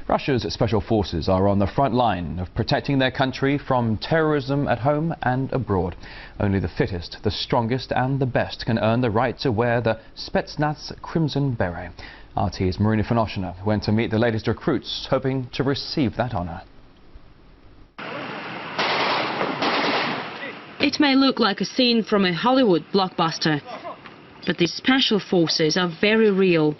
Russia's special forces are on the front line of protecting their country from terrorism at home and abroad. Only the fittest, the strongest and the best can earn the right to wear the Spetsnaz Crimson Beret. RT's Marina Finoshina went to meet the latest recruits, hoping to receive that honour. It may look like a scene from a Hollywood blockbuster, but these special forces are very real.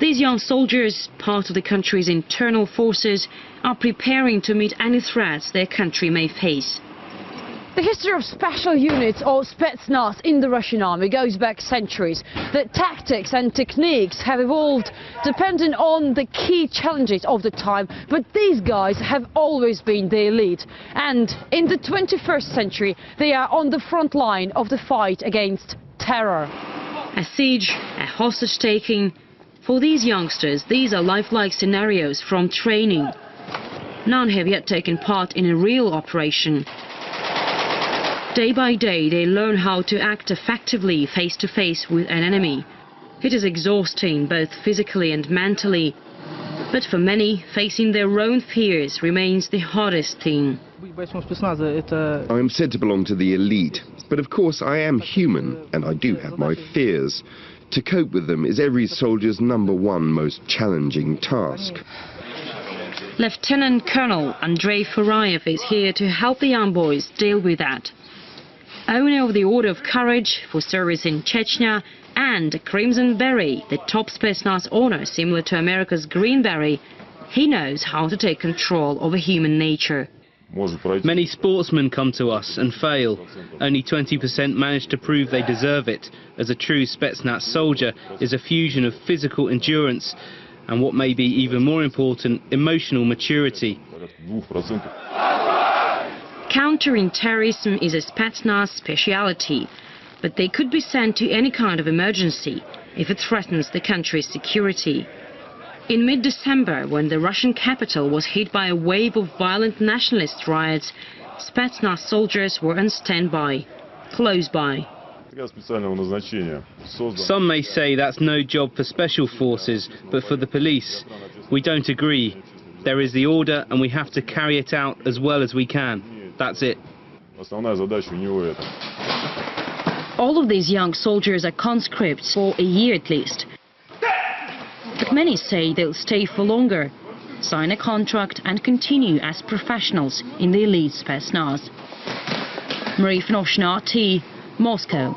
These young soldiers, part of the country's internal forces, are preparing to meet any threats their country may face. The history of special units or Spetsnaz in the Russian army goes back centuries. The tactics and techniques have evolved depending on the key challenges of the time, but these guys have always been the elite. And in the 21st century, they are on the front line of the fight against terror. A siege, a hostage-taking. For these youngsters, these are lifelike scenarios from training. None have yet taken part in a real operation. Day by day, they learn how to act effectively face-to-face with an enemy. It is exhausting, both physically and mentally. But for many, facing their own fears remains the hardest thing. I am said to belong to the elite, but of course I am human and I do have my fears. To cope with them is every soldier's #1 most challenging task. Lieutenant Colonel Andrei Furayev is here to help the young boys deal with that. Owner of the Order of Courage for service in Chechnya and a Crimson Beret, the top Spetsnaz honor similar to America's Green Beret, he knows how to take control over human nature. Many sportsmen come to us and fail. Only 20% manage to prove they deserve it, as a true Spetsnaz soldier is a fusion of physical endurance and, what may be even more important, emotional maturity. Countering terrorism is a Spetsnaz speciality, but they could be sent to any kind of emergency if it threatens the country's security. In mid-December, when the Russian capital was hit by a wave of violent nationalist riots, Spetsnaz soldiers were on standby, close by. Some may say that's no job for special forces, but for the police, we don't agree. There is the order and we have to carry it out as well as we can. That's it. All of these young soldiers are conscripts for a year at least. But many say they'll stay for longer, sign a contract and continue as professionals in the elite Spetsnaz. Marina Finoshina, RT, Moscow.